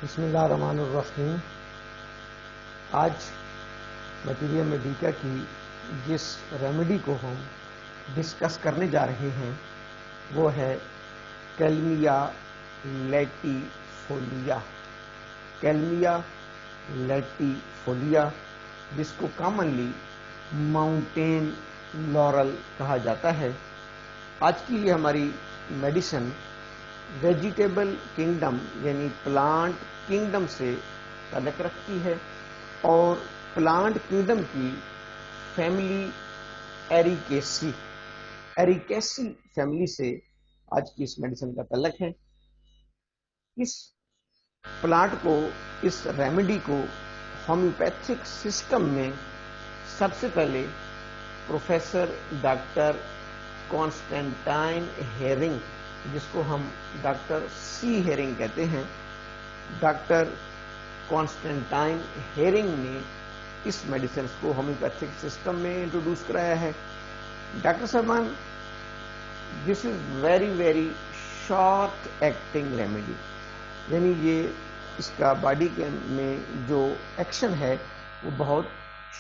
بسم اللہ الرحمن الرحیم. آج بیکٹیریا میڈیکا کی جس ریمیڈی کو ہم ڈسکس کرنے جا رہے ہیں وہ ہے کیلمیا لیٹیفولیا. کیلمیا لیٹیفولیا جس کو کامنلی ماؤنٹین لورل کہا جاتا ہے. آج کی یہ ہماری میڈیسن ویجیٹیبل کنگڈم یعنی پلانٹ کنگڈم سے تعلق رکھتی ہے اور پلانٹ کنگڈم کی فیملی ایریکیسی فیملی سے آج کی اس میڈیسن کا تعلق ہے. اس پلانٹ کو، اس ریمیڈی کو ہومیوپیتھک سسٹم میں سب سے پہلے پروفیسر ڈاکٹر کانسٹینٹائن ہیرنگ، جس کو ہم ڈاکٹر سی ہیرنگ کہتے ہیں، ڈاکٹر کانسٹینٹائن ہیرنگ نے اس میڈیسنس کو ہومیوپیتھک سسٹم میں انٹروڈیوس کرایا ہے. ڈاکٹر صاحبان، this is very short acting remedy, یعنی یہ اس کا باڈی کے میں جو ایکشن ہے وہ بہت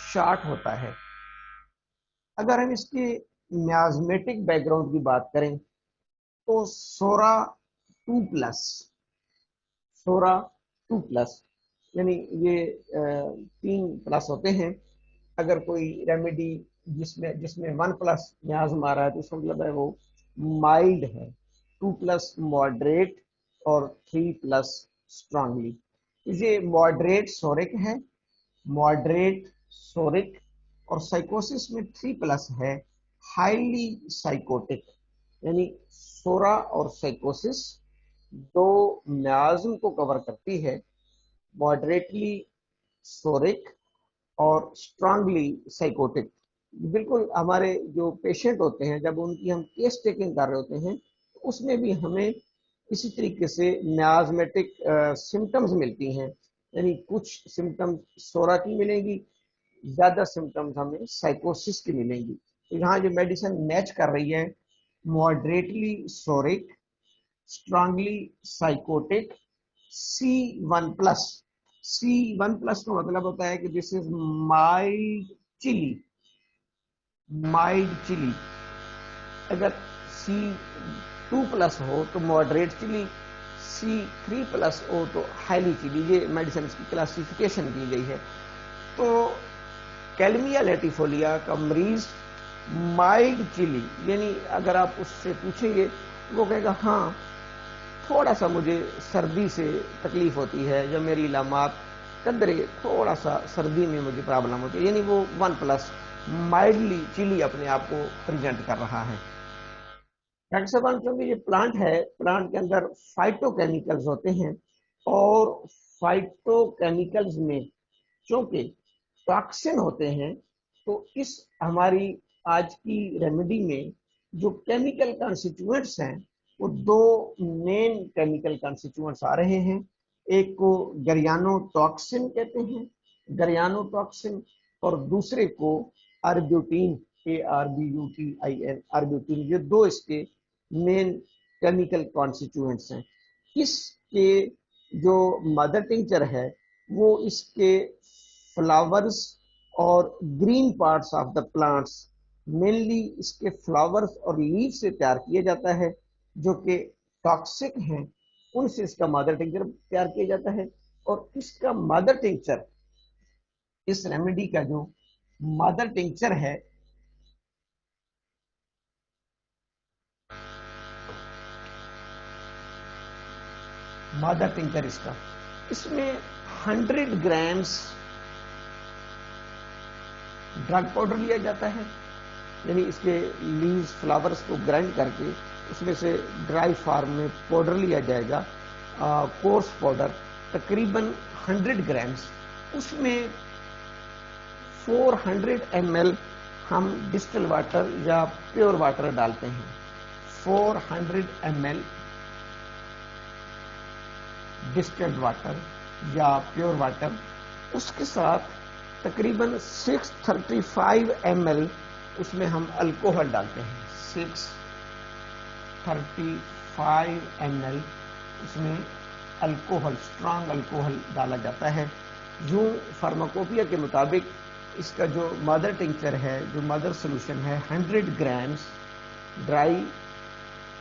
شارٹ ہوتا ہے. اگر ہم اس کے میازمیٹک بیک گراؤنڈ کی بات کریں تو سورا 2+ یعنی یہ 3+ ہوتے ہیں. اگر کوئی ریمیڈی جس میں 1+ میازم آ رہا ہے تو اس کا مطلب ہے وہ مائلڈ ہے. 2+ ماڈریٹ اور 3+ اسٹرانگلی. یہ ماڈریٹ سورک ہے، ماڈریٹ سورک، اور سائیکوسس میں 3+ ہے، ہائیلی سائیکوٹک. یعنی سورا اور سائیکوسس دو میازم کو کور کرتی ہے، ماڈریٹلی سورک اور اسٹرانگلی سائیکوٹک. بالکل ہمارے جو پیشنٹ ہوتے ہیں جب ان کی ہم کیس ٹیکنگ کر رہے ہوتے ہیں اس میں بھی ہمیں اسی طریقے سے میازمیٹک سمٹمز ملتی ہیں. یعنی کچھ سمٹمز سورا کی ملیں گی، زیادہ سمٹمز ہمیں سائیکوسس کی ملیں گی. یہاں جو میڈیسن میچ کر رہی ہے moderately سورک، strongly psychotic, C1+. C1+ کا مطلب ہوتا ہے کہ دس از مائلڈ چلی. اگر C2+ ہو تو ماڈریٹ چلی، C3+ ہو تو ہائیلی چلی. یہ میڈیسن کی کلاسیفیکیشن کی گئی ہے. تو کیلمیا لیٹیفولیا کا مریض مائلڈ چلی، یعنی اگر آپ اس سے پوچھیں گے وہ کہے گا ہاں تھوڑا سا مجھے سردی سے تکلیف ہوتی ہے، یا میری علامات قدرے تھوڑا سا سردی میں مجھے پرابلم ہوتی ہے. یعنی وہ 1+ مائلڈلی چلی اپنے آپ کو پریزنٹ کر رہا ہے. ڈاکٹر صاحب چونکہ یہ پلانٹ ہے، پلانٹ کے اندر فائٹو کیمیکلز ہوتے ہیں، اور فائٹو کیمیکلز میں چونکہ ٹاکسن ہوتے ہیں تو اس ہماری آج کی ریمیڈی میں جو کیمیکل کانسٹیٹیوئنٹس ہیں وہ 2 مین کیمیکل کانسٹیٹیوئنٹس آ رہے ہیں. ایک کو گریانو ٹاکسن کہتے ہیں، گریانو ٹاکسن، اور دوسرے کو آربیوٹین، ARBUTIN، آربیوٹین. یہ 2 اس کے مین کیمیکل کانسٹیٹیوئنٹس ہیں. اس کے جو مدر ٹنکچر ہے وہ اس کے فلاورز اور green parts of the plants, mainly اس کے فلاورز اور لیف سے تیار کیا جاتا ہے، جو کہ ٹاکسک ہیں. ان سے اس کا مادر ٹنکچر تیار کیا جاتا ہے. اور اس کا مادر ٹنکچر، اس ریمیڈی کا جو مادر ٹنکچر ہے، مادر ٹنکچر اس میں 100 گرامز ڈرگ پاؤڈر لیا جاتا ہے. یعنی اس کے لیوز فلاورز کو گرائنڈ کر کے اس میں سے ڈرائی فارم میں پاؤڈر لیا جائے گا، کورس پاؤڈر تقریباً 100 گرامز. اس میں 400 ml ہم ڈسٹل واٹر یا پیور واٹر ڈالتے ہیں. 400 ml ڈسٹلڈ واٹر یا پیور واٹر. اس کے ساتھ تقریباً 635 ml اس میں ہم الکوہل ڈالتے ہیں. 635 ml اس میں الکوہل، اسٹرانگ الکوہل ڈالا جاتا ہے. یوں فارماکوپیا کے مطابق اس کا جو مدر ٹنکچر ہے، جو مدر سولوشن ہے، 100 grams dry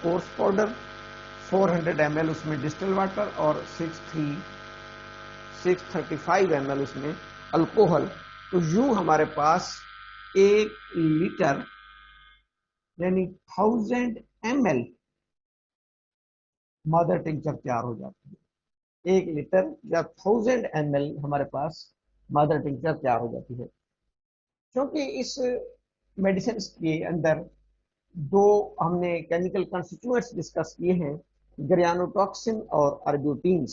course powder, 400 ml اس میں ڈسٹل واٹر اور 635 ml اس میں الکوہل. تو یوں ہمارے پاس 1 لیٹر یعنی 1000 ml مدر ٹنکچر تیار ہو جاتی ہے. 1 لیٹر یا 1000 ml ہمارے پاس مدر ٹنکچر تیار ہو جاتی ہے. کیونکہ اس میڈیسنس کے اندر دو ہم نے کیمیکل کنسٹیٹوئنٹس ڈسکس کیے ہیں، گریانوٹاکسن اور اربیوٹینز.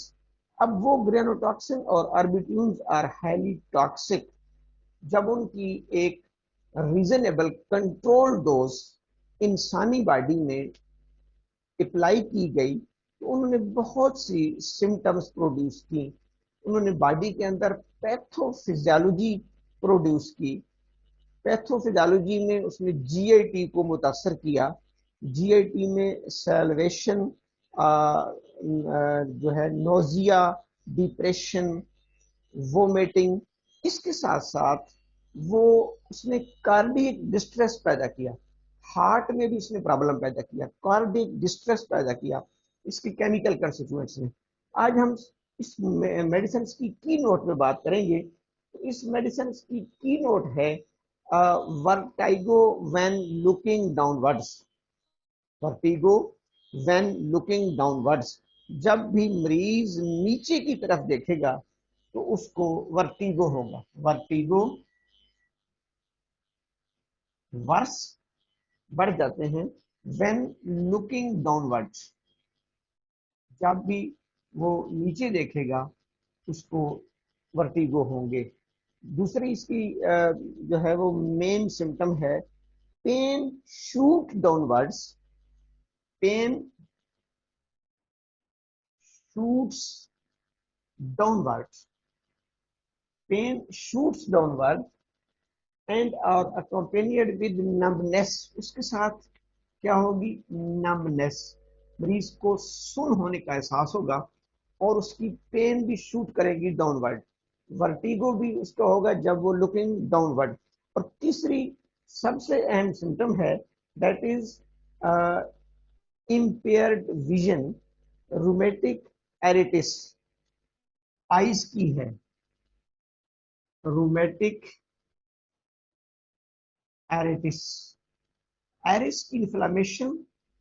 اب وہ گرینوٹاکسن اور اربیٹیونز آر ہائیلی ٹاکسک. جب ان کی ایک ریزنیبل کنٹرول ڈوز انسانی باڈی میں اپلائی کی گئی تو انہوں نے بہت سی سمٹمز پروڈیوس کی. انہوں نے باڈی کے اندر پیتھوفیزیالوجی پروڈیوس کی. پیتھوفیزیالوجی میں اس نے جی آئی ٹی کو متاثر کیا. جی آئی ٹی میں سیلویشن، جو ہے نوزیا، ڈپریشن، وومیٹنگ. اس کے ساتھ ساتھ وہ اس نے کارڈیک ڈسٹریس پیدا کیا. ہارٹ میں بھی اس نے پرابلم پیدا کیا، کارڈیک ڈسٹریس پیدا کیا اس کی کیمیکل کنسٹیٹوئنٹس نے. آج ہم اس میڈیسنس کی کی نوٹ میں بات کریں گے. اس میڈیسنس کی کی نوٹ ہے vertigo when looking downwards. Vertigo when looking downwards. جب بھی مریض نیچے کی طرف دیکھے گا تو اس کو ورٹیگو ہوگا. ورٹیگو ورس بڑھ جاتے ہیں وین لوکنگ ڈاؤن ورڈ. جب بھی وہ نیچے دیکھے گا اس کو ورٹیگو ہوں گے. دوسری اس کی جو ہے وہ مین سمٹم ہے pain shoot downwards. Pain shoots downwards. Pain shoots downward and are accompanied with numbness. اس کے ساتھ کیا ہوگی؟ numbness. مریض کو سن ہونے کا احساس ہوگا اور اس کی پین بھی شوٹ کرے گی ڈاؤن ورڈ. ورٹیگو بھی اس کا ہوگا جب وہ لوکنگ ڈاؤن ورڈ. اور تیسری سب سے اہم سمٹم ہے that is impaired vision, rheumatic iritis. Eyes کی ہے رومیٹک ایریٹس، ایرس کی انفلاممیشن،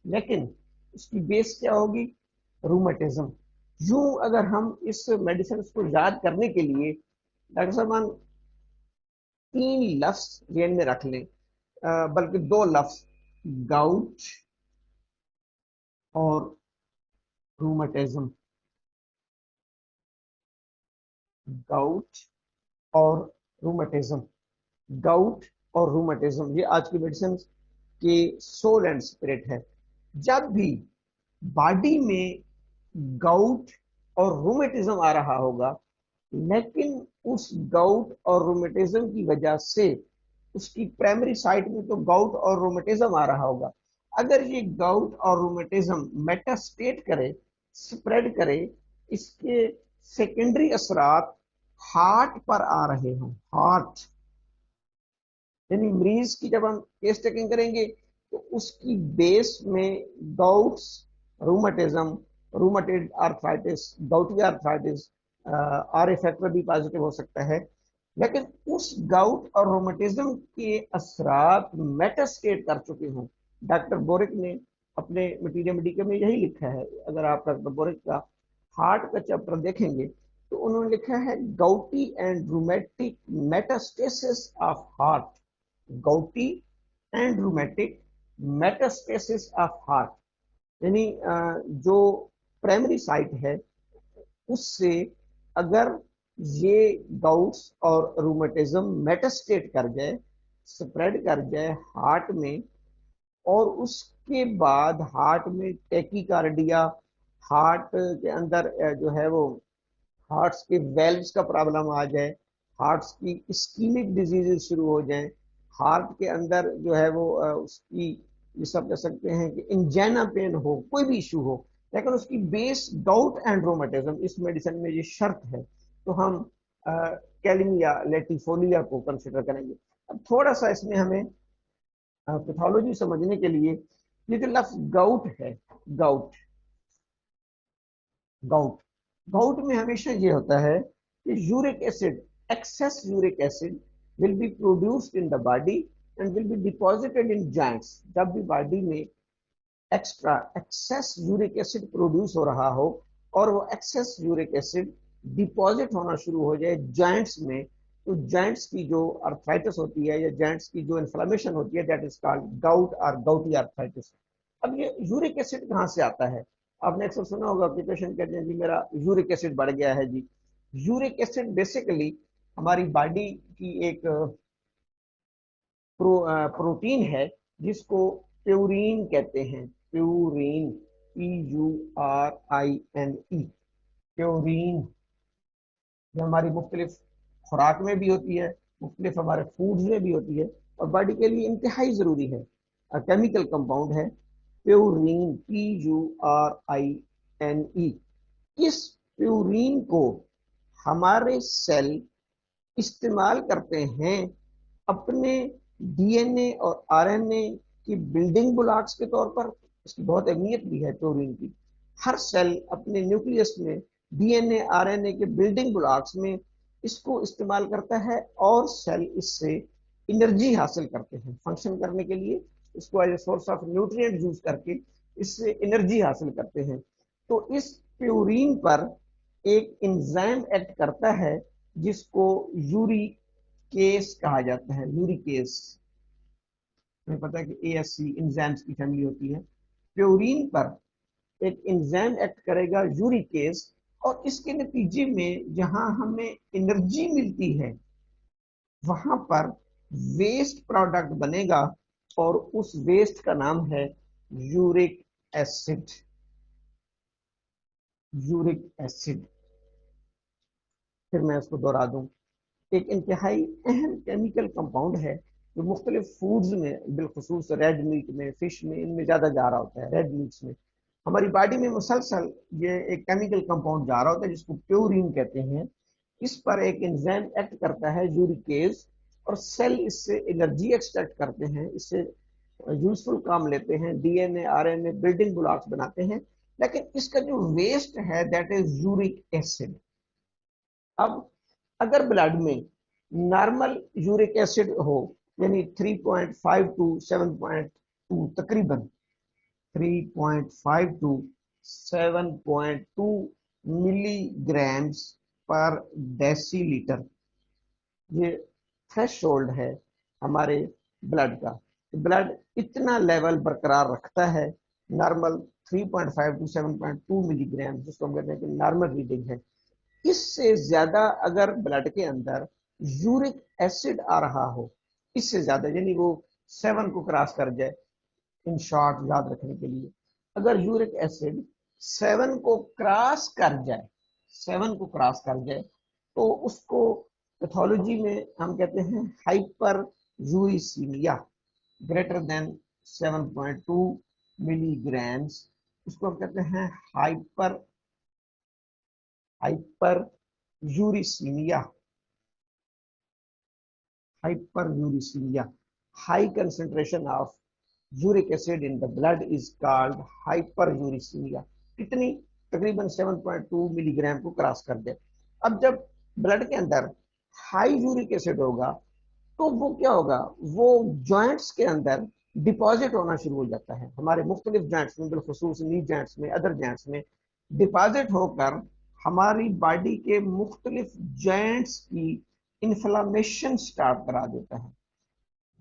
لیکن اس کی بیس کیا ہوگی؟ رومیٹزم. یوں اگر ہم اس میڈیسن کو یاد کرنے کے لیے ڈاکٹر صاحبان 3 لفظ ذہن میں رکھ لیں، بلکہ 2 لفظ، گاؤٹ اور رومیٹزم. گاؤٹ اور رومیٹزم. گاؤٹ اور رومیٹزم یہ آج کی میڈیسن کے سول اینڈ اسپرٹ ہے. جب بھی باڈی میں گاؤٹ اور رومیٹزم آ رہا ہوگا لیکن اس گاؤٹ اور رومیٹزم کی وجہ سے اس کی پرائمری سائٹ میں تو گاؤٹ اور رومیٹزم آ رہا ہوگا. اگر یہ گاؤٹ اور رومیٹزم میٹاسٹیٹ کرے، سپریڈ کرے، اس کے سیکنڈری اثرات ہارٹ پر آ رہے ہوں، ہارٹ یعنی مریض کی جب ہم کیس ٹیکنگ کریں گے تو اس کی بیس میں gouts, rheumatism, rheumatoid arthritis, gouty arthritis, R A factor بھی پازیٹیو ہو سکتا ہے. لیکن اس گاؤٹ اور رومیٹزم کے اثرات میٹاسٹیٹ کر چکے ہوں. ڈاکٹر بورک نے اپنے مٹیریل میڈیکل میں یہی لکھا ہے. اگر آپ ڈاکٹر بورک کا ہارٹ کا چیپٹر دیکھیں گے تو انہوں نے لکھا ہے gouty and rheumatic metastasis of heart. Gouty and rheumatic metastasis of heart یعنی جو پرائمری سائٹ ہے اس سے اگر یہ گاؤٹس اور رومیٹزم میٹاسٹیٹ کر جائے، سپریڈ کر جائے ہارٹ میں، اور اس کے بعد ہارٹ میں ٹیکی کارڈیا، ہارٹ کے اندر جو ہے وہ ہارٹس کے ویلوز کا پرابلم آ جائے، ہارٹس کی اسکیمک ڈیزیز شروع ہو جائیں، ہارٹ کے اندر جو ہے وہ اس کی یہ سب کہہ سکتے ہیں کہ انجینا پین ہو، کوئی بھی ایشو ہو، لیکن اس کی بیس گاؤٹ اینڈ رومیٹزم اس میڈیسن میں یہ شرط ہے، تو ہم کیلمیا لیٹیفولیا کو کنسیڈر کریں گے۔ اب تھوڑا سا اس میں ہمیں پیتھولوجی سمجھنے کے لیے یہ جو لفظ گاؤٹ ہے، گاؤٹ گاؤٹ گاؤٹ میں ہمیشہ یہ ہوتا ہے کہ uric acid, excess uric acid will be produced in the body and will be deposited in joints. جب بھی باڈی میں extra excess uric acid produce ہو رہا ہو اور وہ ایکسس یورک ایسڈ ڈپوزٹ ہونا شروع ہو جائے جوائنٹس میں، تو جوائنٹس کی جو آرتھرائٹس ہوتی ہے یا جوائنٹس کی جو انفلامیشن ہوتی ہے دیٹ از کالڈ گاؤٹ اور گاؤٹی آرتھرائٹس۔ اب یہ یورک ایسڈ کہاں سے آتا ہے؟ آپ نے اکثر سنا ہوگا کہ پیشنٹ کہتے ہیں جی میرا یورک ایسڈ بڑھ گیا ہے جی۔ یورک ایسڈ بیسیکلی ہماری باڈی کی ایک پروٹین ہے جس کو پیورین کہتے ہیں، پیورین، PURINE، پیورین، جو ہماری مختلف خوراک میں بھی ہوتی ہے، مختلف ہمارے فوڈز میں بھی ہوتی ہے اور باڈی کے لیے انتہائی ضروری ہے، کیمیکل کمپاؤنڈ ہے پیورین، PURINE۔ اس پیورین کو ہمارے سیل استعمال کرتے ہیں اپنے ڈی این اے اور آر این اے کی بلڈنگ بلاکس کے طور پر۔ اس کی بہت اہمیت بھی ہے پیورین کی۔ ہر سیل اپنے نیوکلیس میں D N A R N A کے بلڈنگ بلاکس میں اس کو استعمال کرتا ہے اور سیل اس سے انرجی حاصل کرتے ہیں فنکشن کرنے کے لیے، اس کو as a source of nutrient use کر کے اس سے انرجی حاصل کرتے ہیں۔ تو اس پیورین پر ایک انزائم ایکٹ کرتا ہے جس کو یوریکیز کہا جاتا ہے۔ یوریکیز ہمیں پتا ہے کہ ASC انزائمز کی فیملی ہوتی ہے۔ پیورین پر ایک انزائم ایکٹ کرے گا یوریکیز، اور اس کے نتیجے میں جہاں ہمیں انرجی ملتی ہے وہاں پر ویسٹ پروڈکٹ بنے گا اور اس ویسٹ کا نام ہے یورک ایسڈ۔ یورک ایسڈ، پھر میں اس کو دوہرا دوں، ایک انتہائی اہم کیمیکل کمپاؤنڈ ہے جو مختلف فوڈز میں، بالخصوص ریڈ میٹ میں، فش میں، ان میں زیادہ جا رہا ہوتا ہے۔ ریڈ میٹس میں ہماری باڈی میں مسلسل یہ ایک کیمیکل کمپاؤنڈ جا رہا ہوتا ہے جس کو پیورین کہتے ہیں۔ اس پر ایک انزائم ایکٹ کرتا ہے یوریکیز، اور سیل اس سے انرجی ایکسٹریکٹ کرتے ہیں، اس سے یوزفل کام لیتے ہیں، D N A R N A building blocks بناتے ہیں، لیکن اس کا جو ویسٹ ہے دیٹ از یورک ایسڈ۔ اب اگر بلڈ میں نارمل یورک ایسڈ ہو یعنی 3.5 ٹو 7.2، تقریباً 3.5 ٹو 7.2 ملی گرامز پر ڈیسی لیٹر، یہ تھریش ہولڈ ہے ہمارے بلڈ کا۔ بلڈ اتنا لیول برقرار رکھتا ہے، نارمل 3.5 ٹو 7.2 ملی گرام، جس کو ہم کہتے ہیں کہ نارمل ریڈنگ ہے۔ اس سے زیادہ اگر بلڈ کے اندر یورک ایسڈ آ رہا ہو، اس سے زیادہ یعنی وہ 7 کو کراس کر جائے، ان شارٹ یاد رکھنے کے لیے، اگر یورک ایسڈ 7 کو کراس کر جائے، 7 کو کراس کر جائے تو اس کو پیتھولوجی میں ہم کہتے ہیں ہائپر یوریسیمیا، گریٹر دین 7.2 ملی گرامز، اس کو ہم کہتے ہیں hyperuricemia. Hyperuricemia, high concentration of uric acid in the blood is called hyperuricemia. کتنی؟ تقریباً 7.2 ملی گرام کو کراس کر دے۔ اب جب بلڈ کے اندر ہائی یورک ایسڈ ہوگا تو وہ کیا ہوگا، وہ جوائنٹس کے اندر ڈپازٹ ہونا شروع ہو جاتا ہے، ہمارے مختلف جوائنٹس میں، بالخصوص نی جوائنٹس میں، ادر جوائنٹس میں ڈپازٹ ہو کر ہماری باڈی کے مختلف جوائنٹس کی انفلامیشن سٹارٹ کرا دیتا ہے۔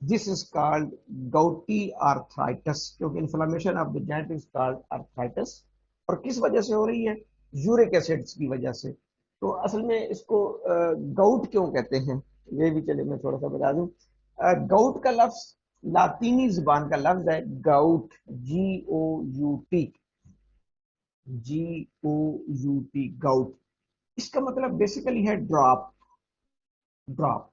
دس از کالڈ گاؤٹی آرتھرائٹس، کیونکہ inflammation of the joint is called arthritis. اور کس وجہ سے ہو رہی ہے؟ یورک ایسڈز کی وجہ سے۔ تو اصل میں اس کو گاؤٹ کیوں کہتے ہیں یہ بھی چلے میں تھوڑا سا بتا دوں۔ گاؤٹ کا لفظ لاطینی زبان کا لفظ ہے گاؤٹ، GOUT، گاؤٹ۔ اس کا مطلب بیسیکلی ہے ڈراپ۔ ڈراپ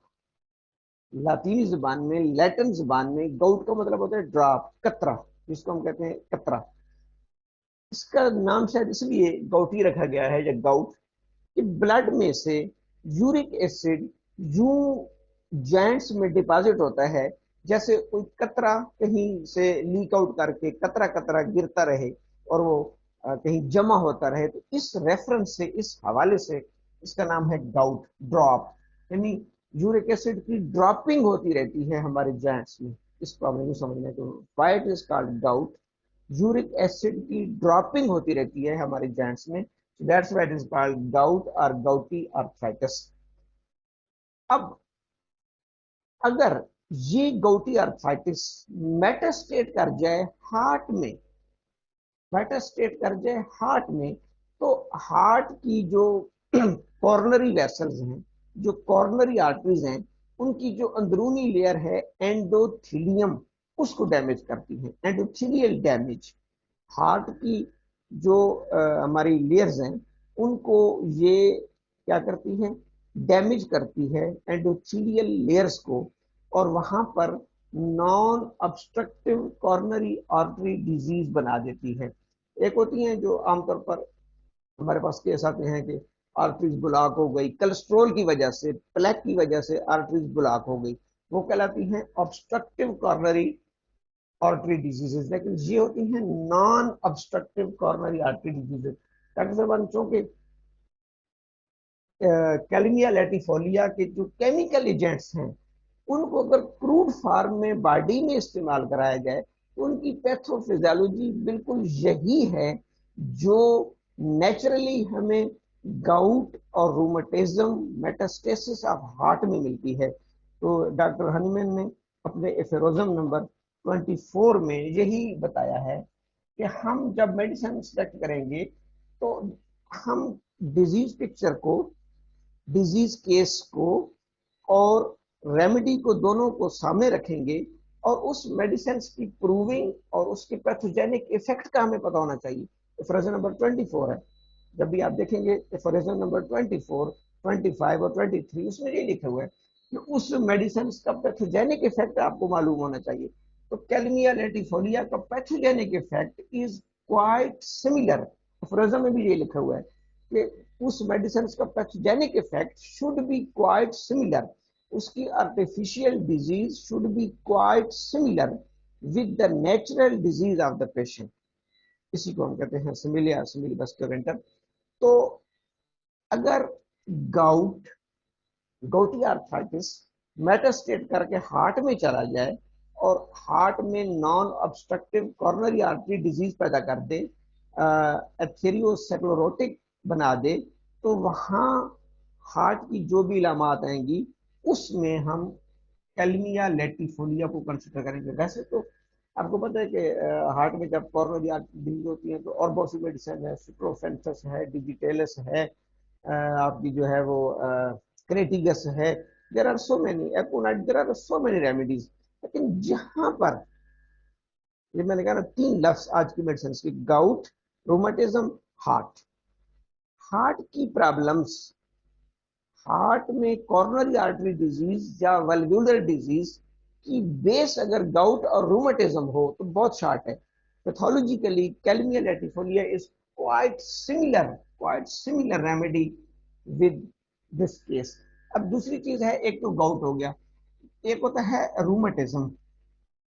لاطینی زبان میں، لیٹن زبان میں گاؤٹ کا مطلب ہوتا ہے ڈراپ، قطرہ، جس کو ہم کہتے ہیں قطرہ۔ اس کا نام شاید اس لیے گاؤٹی رکھا گیا ہے یا گاؤٹ کہ بلڈ میں سے یورک ایسڈ یوں جوائنٹس میں ڈپازٹ ہوتا ہے جیسے کوئی قطرہ کہیں سے لیک آؤٹ کر کے قطرہ قطرہ گرتا رہے اور وہ کہیں جمع ہوتا رہے. تو اس ریفرنس سے اس حوالے سے اس کا نام ہے گاؤٹ ڈراپ. یعنی یورک ایسڈ کی ڈراپنگ ہوتی رہتی ہے ہمارے جوائنٹس میں. اس کو ہمیں سمجھنا کہ why it is called gout. Uric acid کی ڈراپنگ ہوتی رہتی ہے ہمارے جوائنٹس میں. That's why it is called gout or gouty arthritis. اب اگر یہ گوٹی آرتھرائٹس میٹاسٹیٹ کر جائے ہارٹ میں، میٹاسٹیٹ کر جائے ہارٹ میں، تو ہارٹ کی جو کارنری ویسلز ہیں، جو کارنری آرٹریز ہیں، ان کی جو اندرونی لیئر ہے اینڈوتھیلیم، اس کو ڈیمیج کرتی ہے. اینڈوتھیلیل ڈیمیج ہارٹ کی جو ہماری لیئرز ہیں ان کو یہ کیا کرتی ہیں، ڈیمیج کرتی ہے اینڈوتھیلیل لیئرز کو، اور وہاں پر نان ابسٹرکٹیو کارنری آرٹری ڈیزیز بنا دیتی ہے. ایک ہوتی ہیں جو عام طور پر ہمارے پاس کیس آتے ہیں کہ آرٹریز بلاک ہو گئی کولسٹرول کی وجہ سے، پلیک کی وجہ سے آرٹریز بلاک ہو گئی، وہ کہلاتی ہیں obstructive coronary artery diseases. لیکن یہ ہوتی ہیں naan obstructive coronary artery diseases. Doctor صاحب چونکہ کیلمیا لیٹیفولیا کے جو کیمیکل ایجنٹس ہیں ان کو اگر کروڈ فارم میں باڈی میں استعمال کرایا جائے تو ان کی پیتھو فزیالوجی بالکل یہی ہے جو نیچرلی ہمیں گاؤٹ اور رومٹیزم میٹاسٹیسس آف ہارٹ میں ملتی ہے. تو ڈاکٹر ہنیمن نے اپنے ایفیروزم نمبر 24 میں یہی بتایا ہے کہ ہم جب میڈیسن سلیکٹ کریں گے تو ہم ڈیزیز پکچر کو، ڈیزیز کیس کو اور ریمیڈی کو دونوں کو سامنے رکھیں گے، اور اس میڈیسنس کی پروونگ اور اس کے پیتھوجینک ایفیکٹ کا ہمیں پتا ہونا چاہیے. ایفیروزم نمبر 24 ہے. جب بھی آپ دیکھیں گے ایفیروزم نمبر 24، 25 اور 23 اس میں یہ لکھا ہوا ہے کہ اس میڈیسنس کا پیتھوجینک ایفیکٹ آپ کو معلوم ہونا چاہیے. تو کیلمیا لیٹیفولیا کا pathogenic effect is quite similar. ایفیروزم میں بھی یہ لکھا ہوا ہے کہ اس میڈیسنس کا pathogenic effect should be quite similar, اس کی artificial disease should be quite similar with the natural disease of the patient. اسی کو ہم کہتے ہیں سملیا سملی بسکرینٹر. تو اگر گاؤٹ، گوٹی آرتھرائٹس میٹاسٹیٹ کر کے ہارٹ میں چلا جائے اور ہارٹ میں نان ابسٹرکٹیو کارنری آرٹری ڈیزیز پیدا کر دے، ایتھیریوسیکلوروٹک بنا دے، تو وہاں ہارٹ کی جو بھی علامات آئیں گی اس میں ہم کیلمیا لیٹیفولیا کو کنسیڈر کریں گے. ویسے تو آپ کو پتہ ہے کہ ہارٹ میں جب کارنری آرٹری ڈیزیز ہوتی ہیں تو اور بہت سی میڈیسن ہے، سپروفینسس ہے، ڈیجیٹیلس ہے، آپ کی جو ہے وہ کریٹیگس ہے. There are so many aconite, there are so many remedies. لیکن جہاں پر یہ میں نے کہا نا تین لفظ آج کی میڈیسن کی، گاؤٹ، روماٹزم، ہارٹ. ہارٹ کی پرابلمس، ہارٹ میں کارنری آرٹری ڈیزیز یا والوولر ڈیزیز کی بیس اگر گاؤٹ اور روماٹزم ہو تو بہت شارٹ ہے. پیتھولوجیکلی کیلمیا لیٹیفولیا از quite similar remedy with this case. اب دوسری چیز ہے، ایک تو گاؤٹ ہو گیا، ایک ہوتا ہے روماٹزم،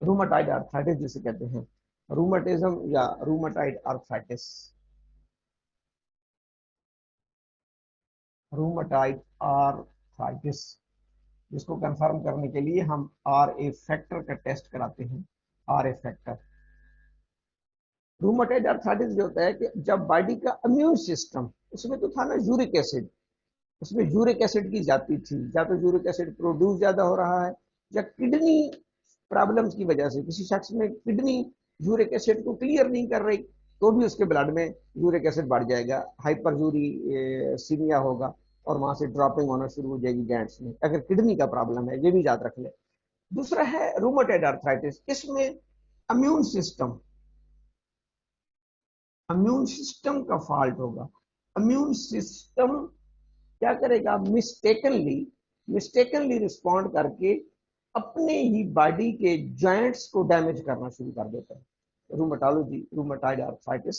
روماٹائڈ آرتھرائٹس جسے کہتے ہیں، روماٹزم یا روماٹائڈ آرتھرائٹس. روماٹائڈ آرتھرائٹس جس کو کنفرم کرنے کے لیے ہم آر اے فیکٹر کا ٹیسٹ کراتے ہیں. R A factor. Rheumatoid arthritis جو ہوتا ہے کہ جب باڈی کا امیون سسٹم، اس میں تو تھا نا یورک ایسڈ، اس میں یورک ایسڈ کی جاتی تھی، یا تو یورک ایسڈ پروڈیوس زیادہ ہو رہا ہے یا کڈنی پرابلمز کی وجہ سے کسی شخص میں کڈنی یورک ایسڈ کو کلیئر نہیں کر رہی تو بھی اس کے بلڈ میں یورک ایسڈ بڑھ جائے گا، ہائپر یوری سیمیا ہوگا اور وہاں سے ڈراپنگ ہونا شروع ہو جائے گی جوائنٹس میں، اگر کڈنی کا پرابلم ہے. یہ بھی یاد رکھ لیں. دوسرا ہے روماٹائڈ آرتھرائٹس، اس میں امیون سسٹم کا فالٹ ہوگا. امیون سسٹم کیا کرے گا، مسٹیکنلی رسپونڈ کر کے اپنے ہی باڈی کے جوائنٹس کو ڈیمیج کرنا شروع کر دیتا ہے. روماٹالوجی، روماٹائڈ arthritis.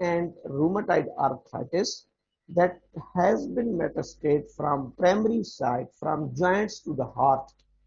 and rheumatoid arthritis that has been metastate from primary side from joints to the heart,